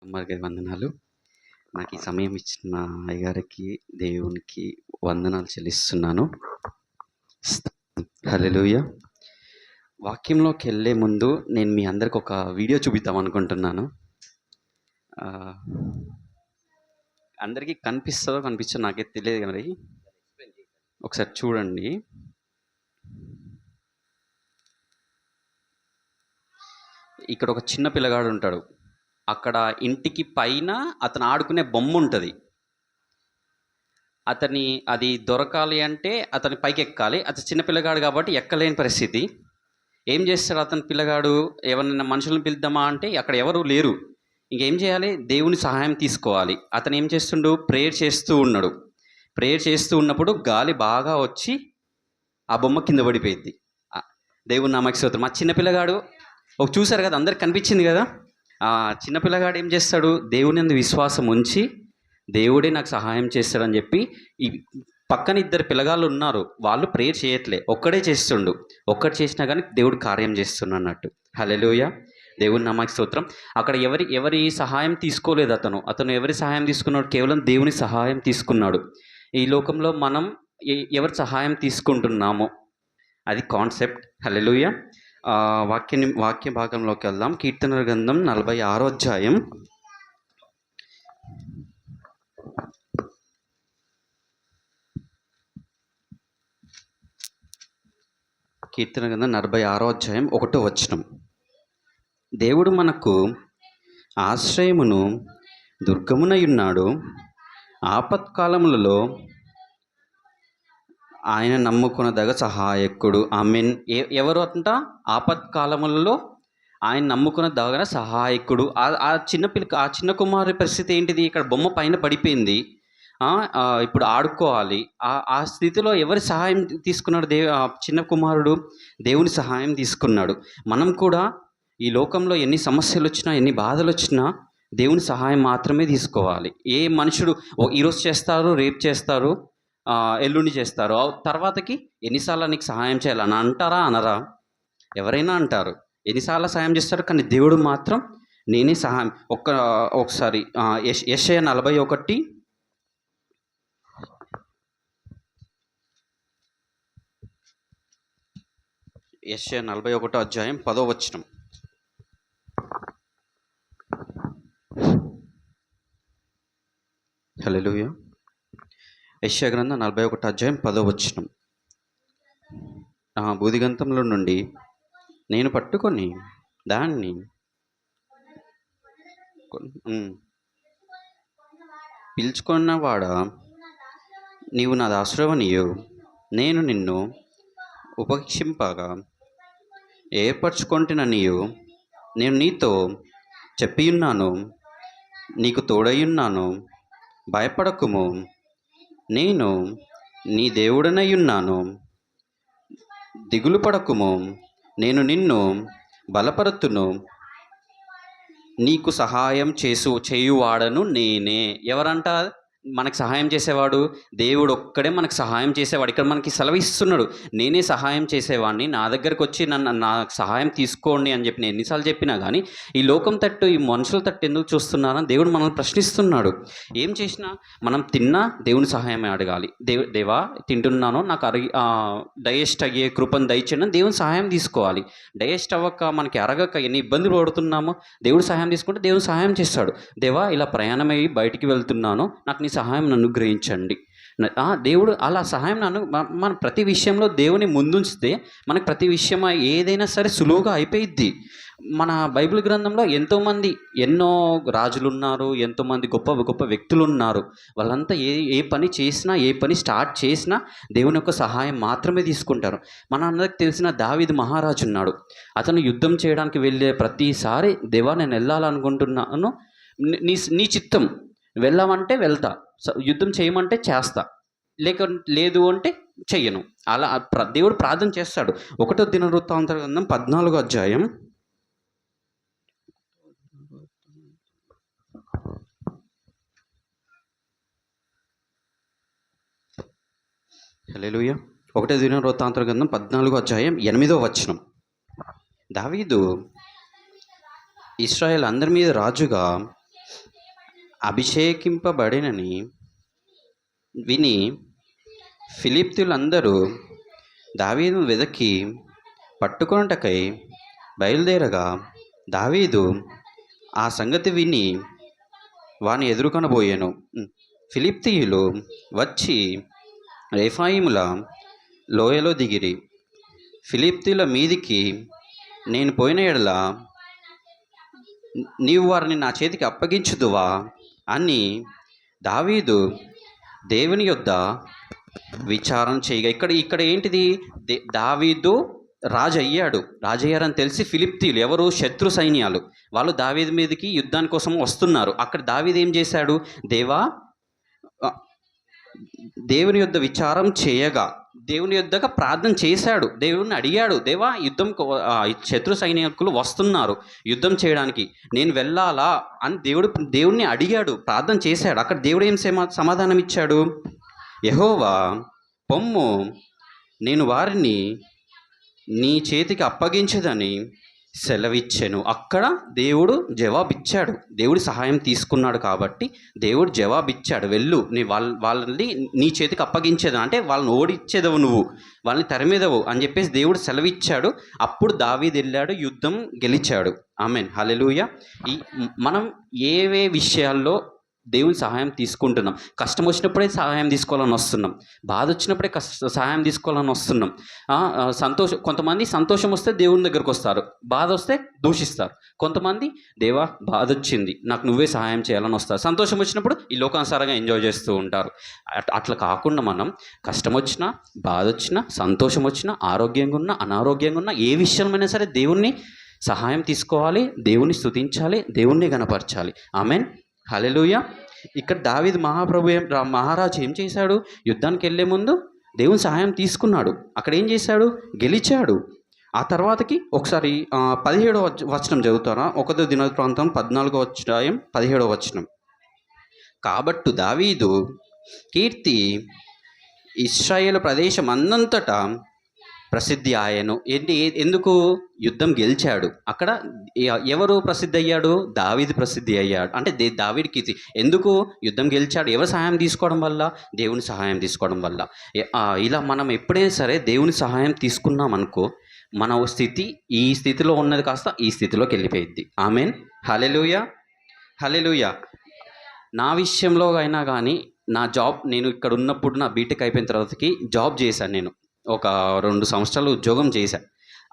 అమ్మగారికి వందనాలు. నాకు ఈ సమయం ఇచ్చిన అయ్యగారికి, దేవునికి వందనాలు చెల్లిస్తున్నాను. హల్లెలూయా. వాక్యంలోకి వెళ్ళే ముందు నేను మీ అందరికి ఒక వీడియో చూపిద్దాం అనుకుంటున్నాను. అందరికీ కనిపిస్తుందో కనిపించదో నాకైతే తెలియదు మరి. ఒకసారి చూడండి. ఇక్కడ ఒక చిన్న పిల్లగాడు ఉంటాడు. అక్కడ ఇంటికి పైన అతను ఆడుకునే బొమ్మ ఉంటుంది. అది దొరకాలి అంటే అతని పైకి ఎక్కాలి. అతను చిన్న పిల్లగాడు కాబట్టి ఎక్కలేని పరిస్థితి. ఏం చేస్తాడు అతని పిల్లగాడు? ఎవరైనా మనుషులను పిలుద్దామా అంటే అక్కడ ఎవరు లేరు. ఇంకేం చేయాలి? దేవుని సహాయం తీసుకోవాలి. అతను ఏం చేస్తుండు? ప్రేయర్ చేస్తూ ఉన్నాడు. ప్రేయర్ చేస్తూ ఉన్నప్పుడు గాలి బాగా వచ్చి ఆ బొమ్మ కింద పడిపోయింది. దేవుని నామకి స్తోత్రం. ఆ చిన్న పిల్లగాడు చూశారు కదా, అందరికి కనిపించింది కదా. ఆ చిన్నపిల్లగాడు ఏం చేస్తాడు? దేవుని యందు విశ్వాసం ఉంచి దేవుడే నాకు సహాయం చేస్తాడని చెప్పి, ఈ పక్కన ఇద్దరు పిల్లగాళ్ళు ఉన్నారు, వాళ్ళు ప్రేయర్ చేయట్లే, ఒక్కడే చేస్తుండు. ఒక్కటి చేసినా కానీ దేవుడు కార్యం చేస్తున్నట్టు. హల్లెలూయా. దేవుని నామకి స్తోత్రం. అక్కడ ఎవరి సహాయం తీసుకోలేదు. అతను ఎవరి సహాయం తీసుకున్నాడు? కేవలం దేవుని సహాయం తీసుకున్నాడు. ఈ లోకంలో మనం ఎవరి సహాయం తీసుకుంటున్నామో అది కాన్సెప్ట్. హల్లెలూయా. వాక్య భాగంలోకి వెళ్దాం. కీర్తనల గ్రంథం 46వ అధ్యాయం. కీర్తన గ్రంథం 46వ అధ్యాయం 1వ వచనం. దేవుడు మనకు ఆశ్రయమును దుర్గమునయున్నాడు, ఆపత్కాలములలో ఆయన నమ్ముకునదగ సహాయకుడు. ఆమేన్. ఎవరు అంట? ఆపత్కాలములలో ఆయన నమ్ముకునదగ సహాయకుడు. ఆ చిన్న కుమారుడి పరిస్థితి ఏంటిది? ఇక్కడ బొమ్మ పైన పడిపోయింది. ఇప్పుడు ఆడుకోవాలి. ఆ స్థితిలో ఎవరి సహాయం తీసుకున్నాడు? చిన్న కుమారుడు దేవుని సహాయం తీసుకున్నాడు. మనం కూడా ఈ లోకంలో ఎన్ని సమస్యలు వచ్చినా, ఎన్ని బాధలు వచ్చినా దేవుని సహాయం మాత్రమే తీసుకోవాలి. ఏ మనుషుడు ఈరోజు చేస్తారు, రేపు చేస్తారు, ఎల్లుండి చేస్తారు, తర్వాతకి ఎన్నిసార్లు నీకు సహాయం చేయాలని అంటారా? అనరా? ఎవరైనా అంటారు. ఎన్నిసార్లు సహాయం చేస్తారు, కానీ దేవుడు మాత్రం నేనే సహాయం. ఒకసారి యెషయా 41 యెషయా 41వ అధ్యాయం 10వ వచనం. హల్లెలూయా. యెషయా గ్రంథం 41వ అధ్యాయం 10వ వచనం. బూదిగంతంలో నుండి నేను పట్టుకొని దాన్ని పిలుచుకున్నవాడా, నీవు నా దాసుడవనియు, నేను నిన్ను ఉపేక్షింపగా ఏర్పరచుకొంటిననియు నేను నీతో చెప్పియున్నాను, నీకు తోడయ్యున్నాను, భయపడకుము, నేను నీ దేవుడనయ్యున్నాను, దిగులు పడకుము, నేను నిన్ను బలపరుతును, నీకు సహాయం చేయువాడను నేనే. ఎవరంట మనకు సహాయం చేసేవాడు? దేవుడు ఒక్కడే మనకు సహాయం చేసేవాడు. ఇక్కడ మనకి సెలవిస్తున్నాడు, నేనే సహాయం చేసేవాడిని, నా దగ్గరకు వచ్చి నా సహాయం తీసుకోండి అని చెప్పి నేను ఎన్నిసార్లు చెప్పినా కానీ ఈ లోకం తట్టు, ఈ మనుషుల తట్టు ఎందుకు చూస్తున్నారని దేవుడు మనల్ని ప్రశ్నిస్తున్నాడు. ఏం చేసినా మనం తిన్నా దేవుని సహాయమే అడగాలి. దేవా తింటున్నానో నాకు డైజెస్ట్ అయ్యే కృపను దయచేయడం దేవుని సహాయం తీసుకోవాలి. డైజెస్ట్ అవ్వక మనకి అరగక ఎన్ని ఇబ్బందులు పడుతున్నామో దేవుడు సహాయం తీసుకుంటే దేవుడు సహాయం చేస్తాడు. దేవా ఇలా ప్రయాణం అయ్యి బయటికి వెళ్తున్నాను, నాకు నీ సహాయం అనుగ్రహించండి. దేవుడు అలా సహాయం మన ప్రతి విషయంలో దేవుని ముందుంచితే మనకు ప్రతి విషయం ఏదైనా సరే సులువుగా అయిపోయిద్ది. మన బైబిల్ గ్రంథంలో ఎన్నో రాజులు ఉన్నారు, ఎంతోమంది గొప్ప గొప్ప వ్యక్తులు ఉన్నారు. వాళ్ళంతా ఏ పని చేసినా, ఏ పని స్టార్ట్ చేసినా దేవుని యొక్క సహాయం మాత్రమే తీసుకుంటారు. మన అందరికి తెలిసిన దావీదు మహారాజు ఉన్నాడు. అతను యుద్ధం చేయడానికి వెళ్ళే ప్రతిసారి, దేవా నేను వెళ్ళాలనుకుంటున్నాను, నీ చిత్తం, వెళ్ళామంటే వెళ్తా, యుద్ధం చేయమంటే చేస్తా, లేదు అంటే చెయ్యను. అలా దేవుడు ప్రార్థన చేస్తాడు. 1వ దినవృత్తాంత గ్రంథం 14వ అధ్యాయం. హల్లెలూయా. 1వ దినవృత్తాంత గ్రంథం 14వ అధ్యాయం 8వ వచనం. దావీదు ఇశ్రాయేల్ అందరి మీద రాజుగా అభిషేకింపబడినని విని ఫిలిప్తీయులందరూ దావీదును వెదకి పట్టుకొనుటకై బయలుదేరగా, దావీదు ఆ సంగతి విని వాని ఎదుర్కొనబోయెను. ఫిలిప్తీయులు వచ్చి రెఫాయిముల లోయలో దిగిరి. ఫిలిప్తీయుల మీదికి నేను పోయిన ఎడల నీవు వారిని నా చేతికి అప్పగించుదువా అని దావీదు దేవుని యొద్ద విచారణ చేయగా, ఇక్కడ ఏంటిది? దావీదు రాజు అయ్యారని తెలిసి ఫిలిప్తీయులు, ఎవరు? శత్రు సైన్యాలు, వాళ్ళు దావీదు మీదకి యుద్ధాని కోసం వస్తున్నారు. అక్కడ దావీదు ఏం చేశాడు? దేవుని యొద్ద విచారం చేయగా, దేవుని యొద్దగా ప్రార్థన చేశాడు, దేవుడిని అడిగాడు, దేవా యుద్ధం శత్రు సైనికులు వస్తున్నారు యుద్ధం చేయడానికి, నేను వెళ్ళాలా అని దేవుడిని అడిగాడు, ప్రార్థన చేశాడు. అక్కడ దేవుడు ఏం సమాధానం ఇచ్చాడు? యెహోవా పొమ్ము, నేను వారిని నీ చేతికి అప్పగించదని సెలవిచ్చాను. అక్కడ దేవుడు జవాబిచ్చాడు. దేవుడి సహాయం తీసుకున్నాడు కాబట్టి దేవుడు జవాబిచ్చాడు, వెళ్ళు, వాళ్ళని నీ చేతికి అప్పగించేది, అంటే వాళ్ళని ఓడిచ్చేదవు, నువ్వు వాళ్ళని తరిమేదవు అని చెప్పేసి దేవుడు సెలవిచ్చాడు. అప్పుడు దావీదు వెళ్ళాడు, యుద్ధం గెలిచాడు. ఆమేన్, హల్లెలూయా. మనం ఏవే విషయాల్లో దేవుని సహాయం తీసుకుంటున్నాం? కష్టం వచ్చినప్పుడే సహాయం తీసుకోవాలని వస్తున్నాం, బాధ వచ్చినప్పుడే సహాయం తీసుకోవాలని వస్తున్నాం. కొంతమంది సంతోషం వస్తే దేవుని దగ్గరకు వస్తారు, బాధ వస్తే దూషిస్తారు. కొంతమంది, దేవా బాధ వచ్చింది, నాకు నువ్వే సహాయం చేయాలని వస్తారు. సంతోషం వచ్చినప్పుడు ఈ లోకానుసారంగా ఎంజాయ్ చేస్తూ ఉంటారు. అట్లా కాకుండా మనం కష్టం వచ్చినా, బాధ వచ్చినా, సంతోషం వచ్చినా, ఆరోగ్యంగా ఉన్నా, అనారోగ్యంగా ఉన్నా, ఏ విషయమైనా సరే దేవుణ్ణి సహాయం తీసుకోవాలి, దేవుని స్తుతించాలి, దేవుణ్ణి గణపరచాలి. ఆమేన్, హల్లెలూయా. ఇక్కడ దావీదు మహారాజు ఏం చేశాడు? యుద్ధానికి వెళ్ళే ముందు దేవుని సహాయం తీసుకున్నాడు. అక్కడ ఏం చేశాడు? గెలిచాడు. ఆ తర్వాతకి ఒకసారి 17వ వచనం చదువుతారా? 1 దినవృత్తాంతం 14వ అధ్యాయం 17వ వచనం. కాబట్టి దావీదు కీర్తి ఇశ్రాయేలు ప్రదేశం అన్నంతటా ప్రసిద్ధి ఆయను. ఎందుకు? యుద్ధం గెలిచాడు. అక్కడ ఎవరు ప్రసిద్ధి అయ్యాడు? దావీదు ప్రసిద్ధి అయ్యాడు. అంటే దావీదు కీర్తి. ఎందుకు? యుద్ధం గెలిచాడు. ఎవరి సహాయం తీసుకోవడం వల్ల? దేవుని సహాయం తీసుకోవడం వల్ల. ఇలా మనం ఎప్పుడైనా సరే దేవుని సహాయం తీసుకున్నాం అనుకో, మన స్థితి ఈ స్థితిలో ఉన్నది కాస్త ఈ స్థితిలోకి వెళ్ళిపోయింది. ఆమేన్, హల్లెలూయా, హల్లెలూయా. నా విషయంలో అయినా కానీ, నా జాబ్, నేను ఇక్కడ ఉన్నప్పుడు నా బీటెక్ అయిపోయిన తర్వాతకి జాబ్ చేశాను. నేను ఒక 2 సంవత్సరాలు ఉద్యోగం చేశాను.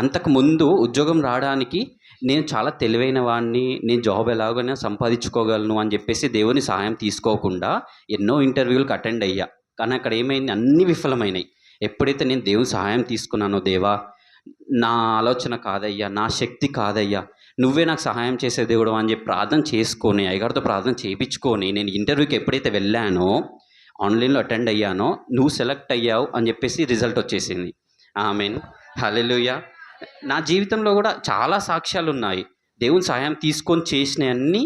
అంతకుముందు ఉద్యోగం రావడానికి నేను చాలా తెలివైన వాడిని, నేను జాబ్ ఎలాగైనా సంపాదించుకోగలను అని చెప్పేసి దేవుని సహాయం తీసుకోకుండా ఎన్నో ఇంటర్వ్యూలకు అటెండ్ అయ్యా. కానీ అక్కడ ఏమైంది? అన్నీ విఫలమైనాయి. ఎప్పుడైతే నేను దేవుని సహాయం తీసుకున్నానో, దేవా నా ఆలోచన కాదయ్యా, నా శక్తి కాదయ్యా, నువ్వే నాకు సహాయం చేసే దేవుడు అని చెప్పి ప్రార్థన చేసుకొని, అయ్యగారితో ప్రార్థన చేయించుకొని, నేను ఇంటర్వ్యూకి ఎప్పుడైతే వెళ్ళానో, ఆన్లైన్లో అటెండ్ అయ్యానో, నువ్వు సెలెక్ట్ అయ్యావు అని చెప్పేసి రిజల్ట్ వచ్చేసింది. ఆమేన్, హల్లెలూయా. నా జీవితంలో కూడా చాలా సాక్ష్యాలు ఉన్నాయి. దేవుని సహాయం తీసుకొని చేసినవన్నీ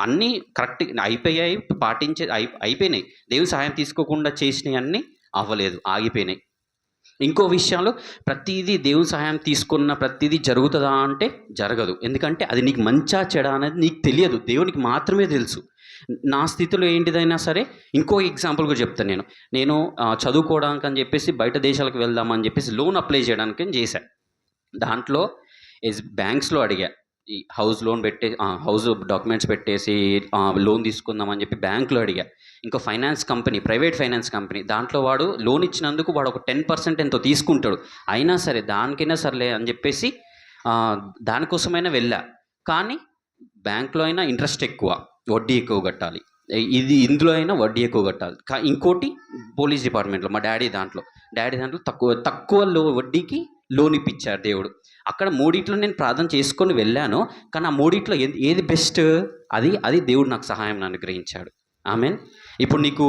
అన్నీ కరెక్ట్ అయిపోయాయి, అయిపోయినాయి. దేవుని సహాయం తీసుకోకుండా చేసినవి అన్నీ అవ్వలేదు, ఆగిపోయినాయి. ఇంకో విషయాలు, ప్రతిదీ దేవుని సహాయం తీసుకున్న ప్రతిదీ జరుగుతుందా అంటే జరగదు. ఎందుకంటే అది నీకు మంచా చెడా అనేది నీకు తెలియదు, దేవునికి మాత్రమే తెలుసు. నా స్థితిలో ఏంటిదైనా సరే, ఇంకో ఎగ్జాంపుల్ కూడా చెప్తాను. నేను చదువుకోవడానికి అని చెప్పేసి బయట దేశాలకు వెళ్దామని చెప్పేసి లోన్ అప్లై చేయడానికి చేశాను. దాంట్లో బ్యాంక్స్లో అడిగా, ఈ హౌస్ డాక్యుమెంట్స్ పెట్టేసి లోన్ తీసుకుందామని చెప్పి బ్యాంకులో అడిగా. ఇంకో ప్రైవేట్ ఫైనాన్స్ కంపెనీ, దాంట్లో వాడు లోన్ ఇచ్చినందుకు వాడు ఒక 10% ఎంతో తీసుకుంటాడు. అయినా సరే దానికైనా సర్లే అని చెప్పేసి దానికోసమైనా వెళ్ళా. కానీ బ్యాంకులో అయినా ఇంట్రెస్ట్ ఎక్కువ, వడ్డీ ఎక్కువ కట్టాలి. ఇందులో అయినా వడ్డీ ఎక్కువ కట్టాలి. ఇంకోటి పోలీస్ డిపార్ట్మెంట్లో మా డాడీ దాంట్లో తక్కువ వడ్డీకి లోన్ ఇప్పించారు దేవుడు. అక్కడ మూడిట్లో నేను ప్రార్థన చేసుకొని వెళ్ళాను. కానీ ఆ మూడిట్లో ఏది బెస్ట్? అది దేవుడు నాకు సహాయం అనుగ్రహించాడు. ఆమేన్. ఇప్పుడు నీకు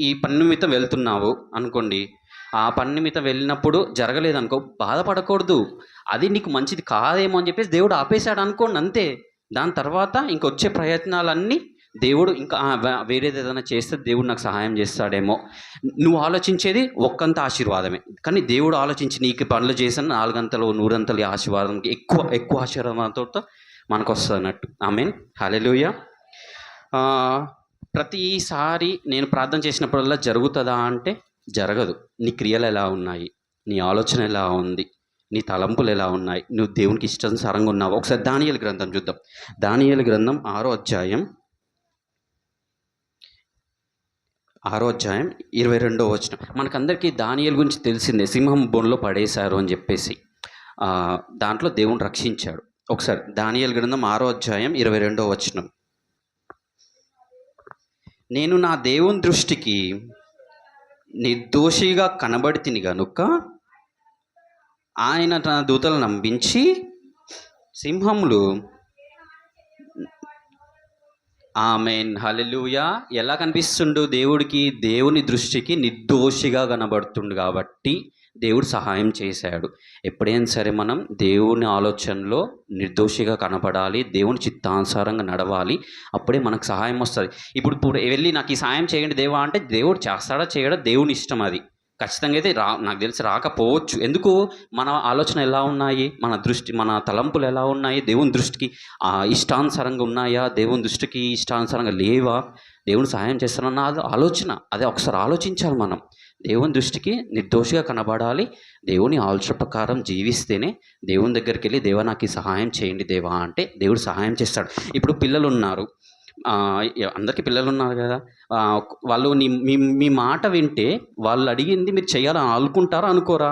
ఈ పని నిమిత్తం వెళ్తున్నావు అనుకోండి, ఆ పని నిమిత్తం వెళ్ళినప్పుడు జరగలేదనుకో, బాధపడకూడదు. అది నీకు మంచిది కాదేమో అని చెప్పేసి దేవుడు ఆపేశాడు అనుకోండి, అంతే. దాని తర్వాత ఇంకొచ్చే ప్రయత్నాలన్నీ దేవుడు ఇంకా వేరేది ఏదైనా చేస్తే దేవుడు నాకు సహాయం చేస్తాడేమో. నువ్వు ఆలోచించేది ఒక్కంత ఆశీర్వాదమే, కానీ దేవుడు ఆలోచించి నీకు పనులు చేసిన 4 అంతలు 100 అంతలు ఆశీర్వాదం, ఎక్కువ ఆశీర్వాదంతో మనకు వస్తుంది అన్నట్టు. ఆమేన్, హల్లెలూయా. ప్రతిసారి నేను ప్రార్థన చేసినప్పుడల్లా జరుగుతుందా అంటే జరగదు. నీ క్రియలు ఎలా ఉన్నాయి, నీ ఆలోచన ఎలా ఉంది, నీ తలంపులు ఎలా ఉన్నాయి, నువ్వు దేవునికి ఇష్టానుసారంగా ఉన్నావు. ఒకసారి దానియేలు గ్రంథం చూద్దాం. దానియేలు గ్రంథం 6వ అధ్యాయం 22వ వచనం. మనకందరికీ దానియేలు గురించి తెలిసిందే, సింహం బోన్లో పడేశారు అని చెప్పేసి. దాంట్లో దేవుని రక్షించాడు. ఒకసారి దానియేలు గ్రంథం 6వ అధ్యాయం 22వ వచనం. నేను నా దేవుని దృష్టికి నిర్దోషిగా కనబడితిని గనుక ఆయన తన దూతలను నంబించి సింహములు. ఆమేన్, హల్లెలూయా. ఎలా కనిపిస్తుండు దేవుడికి? దేవుని దృష్టికి నిర్దోషిగా కనబడుతుండు కాబట్టి దేవుడు సహాయం చేశాడు. ఎప్పుడైనా సరే మనం దేవుని ఆలోచనలో నిర్దోషిగా కనపడాలి, దేవుని చిత్తానుసారంగా నడవాలి. అప్పుడే మనకు సహాయం వస్తుంది. ఇప్పుడు వెళ్ళి నాకు ఈ సహాయం చేయండి దేవా అంటే దేవుడు చేస్తాడా చేయడా దేవుని ఇష్టం. అది ఖచ్చితంగా అయితే నాకు తెలిసి రాకపోవచ్చు. ఎందుకు? మన ఆలోచన ఎలా ఉన్నాయి, మన దృష్టి, మన తలంపులు ఎలా ఉన్నాయి, దేవుని దృష్టికి ఇష్టానుసారంగా ఉన్నాయా, దేవుని దృష్టికి ఇష్టానుసారంగా లేవా, దేవుని సహాయం చేస్తానన్న ఆలోచన. అదే ఒకసారి ఆలోచించాలి మనం. దేవుని దృష్టికి నిర్దోషిగా కనబడాలి, దేవుని ఆలోచన ప్రకారం జీవిస్తేనే దేవుని దగ్గరికి వెళ్ళి దేవా నాకు ఈ సహాయం చేయండి దేవా అంటే దేవుడు సహాయం చేస్తాడు. ఇప్పుడు పిల్లలు ఉన్నారు, అందరికీ పిల్లలు ఉన్నారు కదా, వాళ్ళు మీ మాట వింటే వాళ్ళు అడిగింది మీరు చేయాలని అనుకుంటారా అనుకోరా?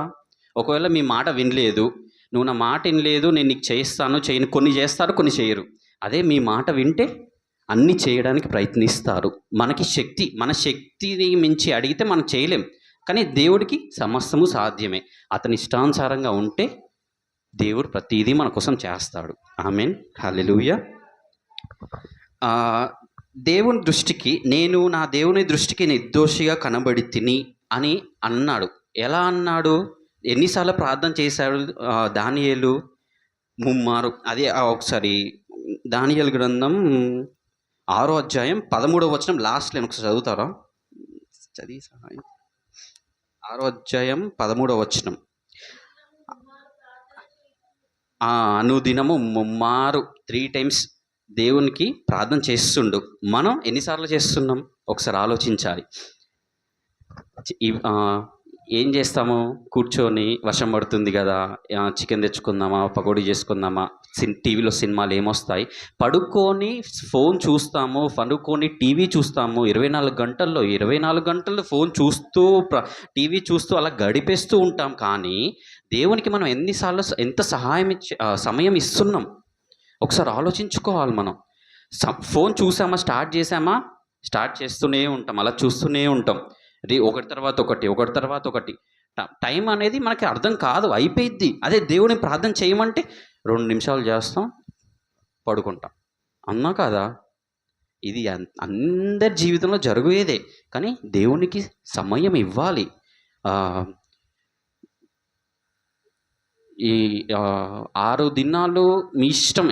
ఒకవేళ మీ మాట వినలేదు, నువ్వు నా మాట వినలేదు, నేను నీకు చేస్తాను చేయను, కొన్ని చేస్తారు కొన్ని చేయరు. అదే మీ మాట వింటే అన్నీ చేయడానికి ప్రయత్నిస్తారు. మన శక్తిని మించి అడిగితే మనం చేయలేం, కానీ దేవుడికి సమస్తము సాధ్యమే. అతని ఇష్టానుసారంగా ఉంటే దేవుడు ప్రతిదీ మన కోసం చేస్తాడు. ఆమేన్, హల్లెలూయా. దేవుని దృష్టికి, నేను నా దేవుని దృష్టికి నిర్దోషిగా కనబడి తిని అని అన్నాడు. ఎలా అన్నాడు? ఎన్నిసార్లు ప్రార్థన చేశాడు దానియేలు? ముమ్మారు. అదే ఒకసారి దానియేలు గ్రంథం 6వ అధ్యాయం 13వ వచనం లాస్ట్లో ఒకసారి చదువుతారా? చదివి సహాయం. 6వ అధ్యాయం 13వ వచనం. అనుదినము ముమ్మారు 3 times దేవునికి ప్రార్థన చేస్తుండు. మనం ఎన్నిసార్లు చేస్తున్నాం ఒకసారి ఆలోచించాలి. ఏం చేస్తాము? కూర్చొని వర్షం పడుతుంది కదా, చికెన్ తెచ్చుకుందామా, పకోడీ చేసుకుందామా, టీవీలో సినిమాలు ఏమొస్తాయి, పడుకొని ఫోన్ చూస్తాము, పడుకొని టీవీ చూస్తాము. 24 గంటలు ఫోన్ చూస్తూ టీవీ చూస్తూ అలా గడిపేస్తూ ఉంటాం. కానీ దేవునికి మనం ఎంత సమయం ఇస్తున్నాం ఒకసారి ఆలోచించుకోవాలి మనం. ఫోన్ చూసామా, స్టార్ట్ చేస్తూనే ఉంటాం, అలా చూస్తూనే ఉంటాం. ఒకటి తర్వాత ఒకటి. టైం అనేది మనకి అర్థం కాదు, అయిపోయిద్ది. అదే దేవుని ప్రార్థన చేయమంటే 2 నిమిషాలు చేస్తాం, పడుకుంటాం. అన్నా కాదా? ఇది అందరి జీవితంలో జరుగుయేదే. కానీ దేవునికి సమయం ఇవ్వాలి. ఈ 6 దినాలు మీ ఇష్టం,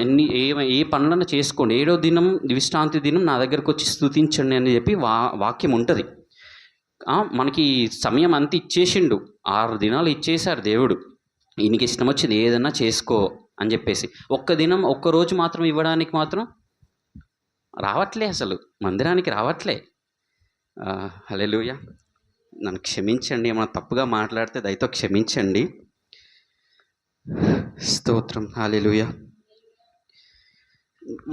ఏ పనులను చేసుకోండి, 7వ దినం విశ్రాంతి దినం నా దగ్గరకు వచ్చి స్తుతించండి అని చెప్పి వాక్యం ఉంటుంది. మనకి సమయం అంత ఇచ్చేసిండు, 6 దినాలు ఇచ్చేశారు దేవుడు. ఈయనకి ఇష్టం వచ్చింది ఏదన్నా చేసుకో అని చెప్పేసి. ఒక్క రోజు మాత్రం ఇవ్వడానికి మాత్రం రావట్లే, అసలు మందిరానికి రావట్లే. హల్లెలూయా. నన్ను క్షమించండి, ఏమైనా తప్పుగా మాట్లాడితే దయతో క్షమించండి. స్తోత్రం, హల్లెలూయా.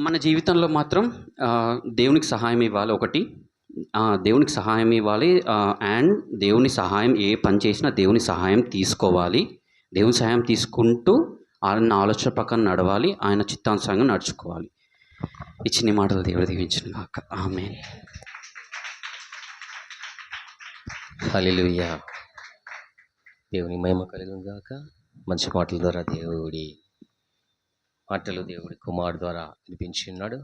మన జీవితంలో మాత్రం దేవునికి సహాయం ఇవ్వాలి. దేవునికి సహాయం ఇవ్వాలి. అండ్ దేవుని సహాయం, ఏ పని చేసినా దేవుని సహాయం తీసుకోవాలి. దేవుని సహాయం తీసుకుంటూ ఆయన ఆలోచన ప్రకారం నడవాలి, ఆయన చిత్తానుసారంగా నడుచుకోవాలి. ఇచ్చిన మాటలు దేవుడు దీవించును గాక. ఆమేన్. హల్లెలూయా. దేవుని మహిమ కలుగును గాక. మంచి మాటల ద్వారా దేవుడి కుమారుడు ద్వారా వినిపించి ఉన్నాడు.